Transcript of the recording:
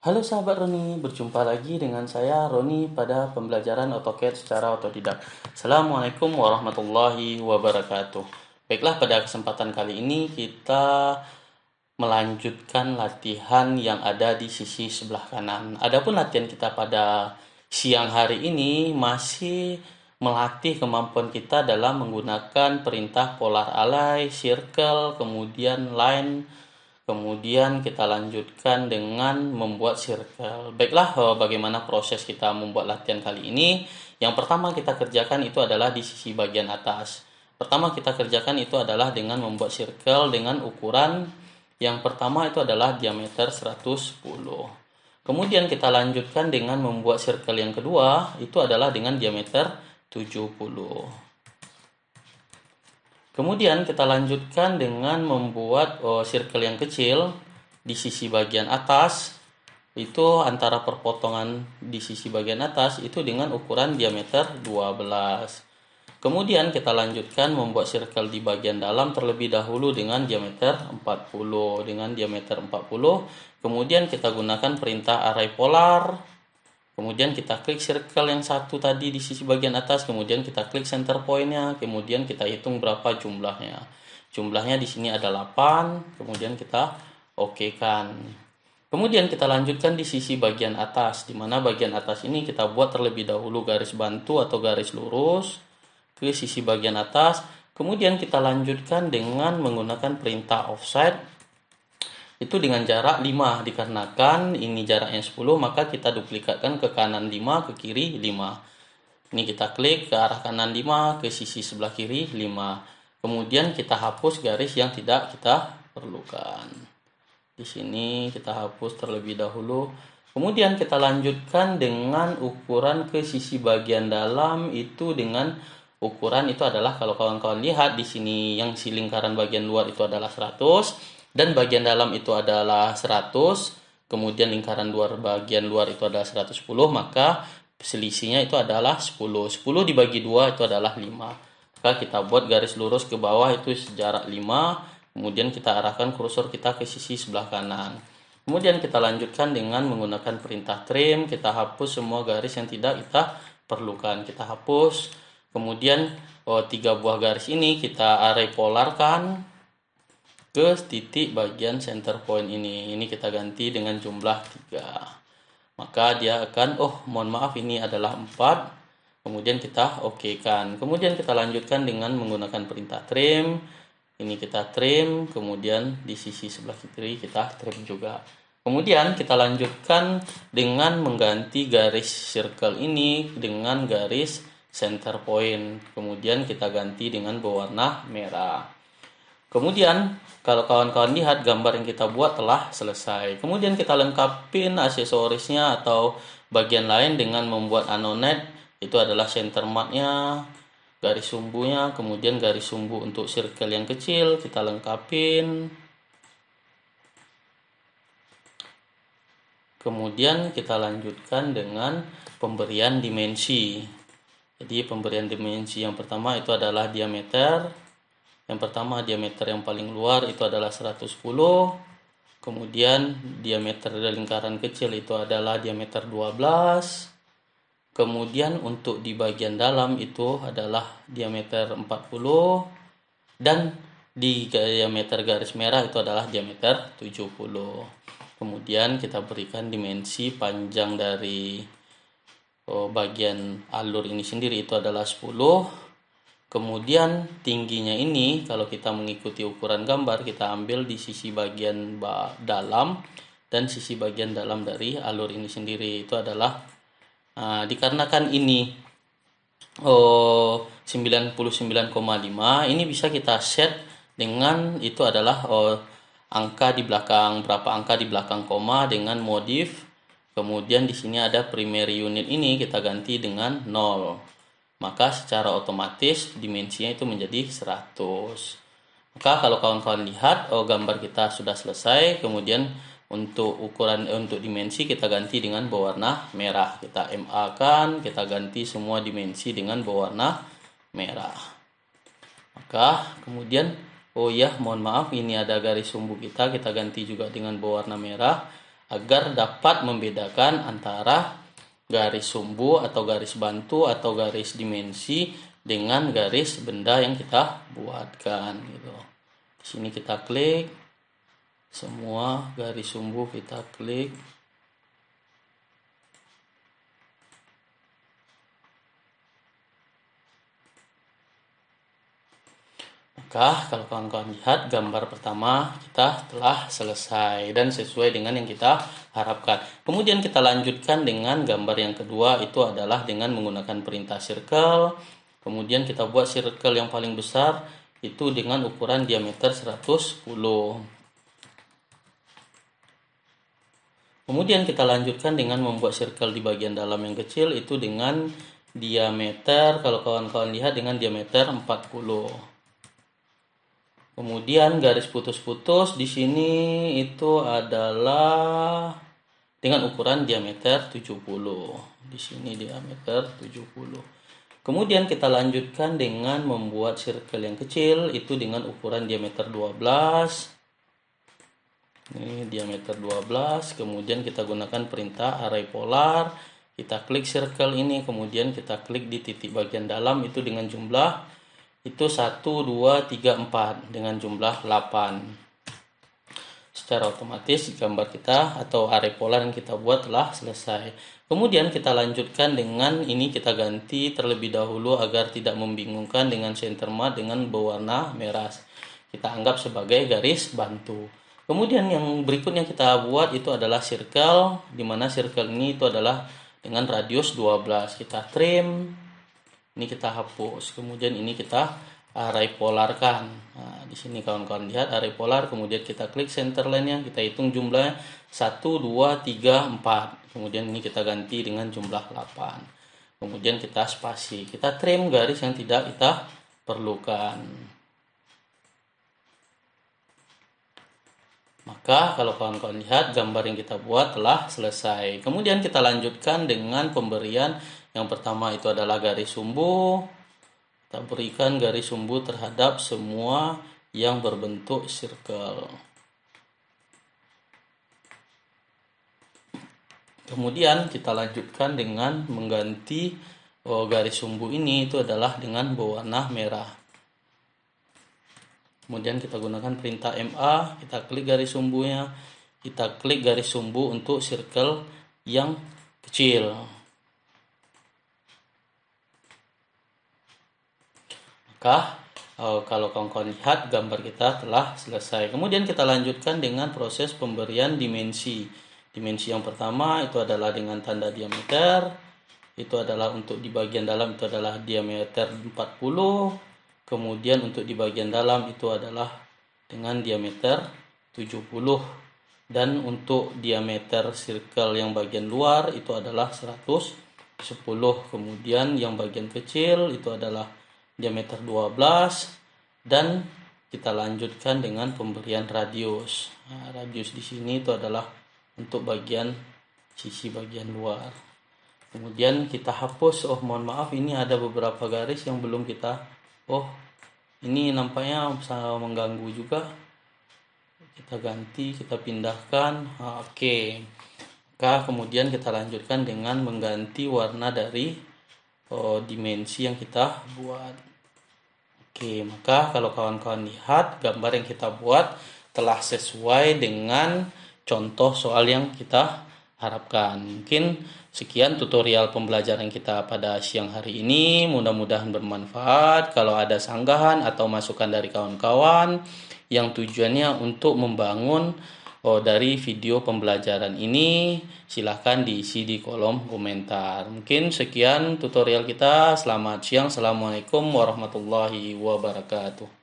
Halo sahabat Roni, berjumpa lagi dengan saya Roni pada pembelajaran AutoCAD secara otodidak. Assalamualaikum warahmatullahi wabarakatuh. Baiklah, pada kesempatan kali ini kita melanjutkan latihan yang ada di sisi sebelah kanan. Adapun latihan kita pada siang hari ini masih melatih kemampuan kita dalam menggunakan perintah polar align, circle, kemudian line. Kemudian kita lanjutkan dengan membuat circle. Baiklah, bagaimana proses kita membuat latihan kali ini? Yang pertama kita kerjakan itu adalah di sisi bagian atas. Pertama kita kerjakan itu adalah dengan membuat circle dengan ukuran yang pertama itu adalah diameter 110. Kemudian kita lanjutkan dengan membuat circle yang kedua itu adalah dengan diameter 70. Kemudian kita lanjutkan dengan membuat circle yang kecil di sisi bagian atas. Itu antara perpotongan di sisi bagian atas itu dengan ukuran diameter 12. Kemudian kita lanjutkan membuat circle di bagian dalam terlebih dahulu dengan diameter 40. Dengan diameter 40, kemudian kita gunakan perintah array polar. Kemudian kita klik circle yang satu tadi di sisi bagian atas, kemudian kita klik center point-nya, kemudian kita hitung berapa jumlahnya. Jumlahnya di sini ada 8, kemudian kita oke-kan. Kemudian kita lanjutkan di sisi bagian atas, di mana bagian atas ini kita buat terlebih dahulu garis bantu atau garis lurus ke sisi bagian atas. Kemudian kita lanjutkan dengan menggunakan perintah offset. Itu dengan jarak 5, dikarenakan ini jaraknya 10, maka kita duplikatkan ke kanan 5, ke kiri 5. Ini kita klik ke arah kanan 5, ke sisi sebelah kiri 5. Kemudian kita hapus garis yang tidak kita perlukan. Di sini kita hapus terlebih dahulu. Kemudian kita lanjutkan dengan ukuran ke sisi bagian dalam itu dengan ukuran itu adalah, kalau kawan-kawan lihat di sini yang si lingkaran bagian luar itu adalah 100 dan bagian dalam itu adalah 100, kemudian lingkaran luar bagian luar itu adalah 110, maka selisihnya itu adalah 10. 10 dibagi 2 itu adalah 5. Maka kita buat garis lurus ke bawah itu sejarak 5, kemudian kita arahkan kursor kita ke sisi sebelah kanan. Kemudian kita lanjutkan dengan menggunakan perintah trim, kita hapus semua garis yang tidak kita perlukan. Kita hapus, kemudian 3 buah garis ini kita array polarkan ke titik bagian center point ini. Ini kita ganti dengan jumlah 3. Maka dia akan, mohon maaf ini adalah 4. Kemudian kita oke-kan. Kemudian kita lanjutkan dengan menggunakan perintah trim. Ini kita trim, kemudian di sisi sebelah kiri kita trim juga. Kemudian kita lanjutkan dengan mengganti garis circle ini dengan garis center point. Kemudian kita ganti dengan berwarna merah. Kemudian kalau kawan-kawan lihat gambar yang kita buat telah selesai. Kemudian kita lengkapin aksesorisnya atau bagian lain dengan membuat anonet. Itu adalah center mark-nya, garis sumbunya, kemudian garis sumbu untuk circle yang kecil kita lengkapin. Kemudian kita lanjutkan dengan pemberian dimensi. Jadi pemberian dimensi yang pertama itu adalah diameter. Yang pertama diameter yang paling luar itu adalah 110. Kemudian diameter dari lingkaran kecil itu adalah diameter 12. Kemudian untuk di bagian dalam itu adalah diameter 40. Dan di diameter garis merah itu adalah diameter 70. Kemudian kita berikan dimensi panjang dari bagian alur ini sendiri itu adalah 10. Kemudian tingginya ini kalau kita mengikuti ukuran gambar kita ambil di sisi bagian dalam dan sisi bagian dalam dari alur ini sendiri itu adalah dikarenakan ini 99,5, ini bisa kita set dengan itu adalah angka di belakang, berapa angka di belakang koma dengan modif. Kemudian di sini ada primary unit, ini kita ganti dengan 0. Maka secara otomatis dimensinya itu menjadi 100. Maka kalau kawan-kawan lihat gambar kita sudah selesai. Kemudian untuk ukuran untuk dimensi kita ganti dengan berwarna merah. Kita MA kan, kita ganti semua dimensi dengan berwarna merah. Maka kemudian mohon maaf ini ada garis sumbu kita ganti juga dengan berwarna merah. agar dapat membedakan antara garis sumbu atau garis bantu atau garis dimensi dengan garis benda yang kita buatkan gitu. Di sini kita klik semua garis sumbu, kita klik. Maka kalau kawan-kawan lihat gambar pertama kita telah selesai dan sesuai dengan yang kita harapkan. Kemudian kita lanjutkan dengan gambar yang kedua, itu adalah dengan menggunakan perintah circle. Kemudian kita buat circle yang paling besar itu dengan ukuran diameter 110. Kemudian kita lanjutkan dengan membuat circle di bagian dalam yang kecil itu dengan diameter, kalau kawan-kawan lihat, dengan diameter 40. Kemudian garis putus-putus di sini itu adalah dengan ukuran diameter 70. Di sini diameter 70. Kemudian kita lanjutkan dengan membuat circle yang kecil itu dengan ukuran diameter 12. Ini diameter 12. Kemudian kita gunakan perintah array polar. Kita klik circle ini, kemudian kita klik di titik bagian dalam itu dengan jumlah itu 1, 2, 3, 4 dengan jumlah 8. Secara otomatis gambar kita atau array polar yang kita buat telah selesai. Kemudian kita lanjutkan dengan ini, kita ganti terlebih dahulu agar tidak membingungkan dengan center mat dengan berwarna merah. Kita anggap sebagai garis bantu. Kemudian yang berikutnya kita buat itu adalah circle, di mana circle ini itu adalah dengan radius 12. Kita trim. Ini kita hapus, kemudian ini kita array polarkan. Nah, di sini kawan-kawan lihat array polar, kemudian kita klik center line-nya, kita hitung jumlahnya 1, 2, 3, 4. Kemudian ini kita ganti dengan jumlah 8. Kemudian kita spasi, kita trim garis yang tidak kita perlukan. Maka kalau kawan-kawan lihat gambar yang kita buat telah selesai. Kemudian kita lanjutkan dengan pemberian. Yang pertama itu adalah garis sumbu. Kita berikan garis sumbu terhadap semua yang berbentuk circle. Kemudian kita lanjutkan dengan mengganti garis sumbu ini itu adalah dengan berwarna merah. Kemudian kita gunakan perintah MA, kita klik garis sumbunya, kita klik garis sumbu untuk circle yang kecil. Maka kalau kawan-kawan lihat gambar kita telah selesai. Kemudian kita lanjutkan dengan proses pemberian dimensi. Dimensi yang pertama itu adalah dengan tanda diameter. Itu adalah untuk di bagian dalam itu adalah diameter 40. Kemudian untuk di bagian dalam itu adalah dengan diameter 70. Dan untuk diameter circle yang bagian luar itu adalah 110. Kemudian yang bagian kecil itu adalah diameter 12, dan kita lanjutkan dengan pemberian radius. Nah, radius di sini itu adalah untuk bagian sisi bagian luar. Kemudian kita hapus. Mohon maaf, ini ada beberapa garis yang belum kita. Ini nampaknya sangat mengganggu juga. Kita ganti, kita pindahkan. Oke. Maka kemudian kita lanjutkan dengan mengganti warna dari dimensi yang kita buat. Oke, maka kalau kawan-kawan lihat gambar yang kita buat telah sesuai dengan contoh soal yang kita harapkan. Mungkin sekian tutorial pembelajaran kita pada siang hari ini. Mudah-mudahan bermanfaat. Kalau ada sanggahan atau masukan dari kawan-kawan yang tujuannya untuk membangun dari video pembelajaran ini, silahkan diisi di kolom komentar. Mungkin sekian tutorial kita. Selamat siang. Assalamualaikum warahmatullahi wabarakatuh.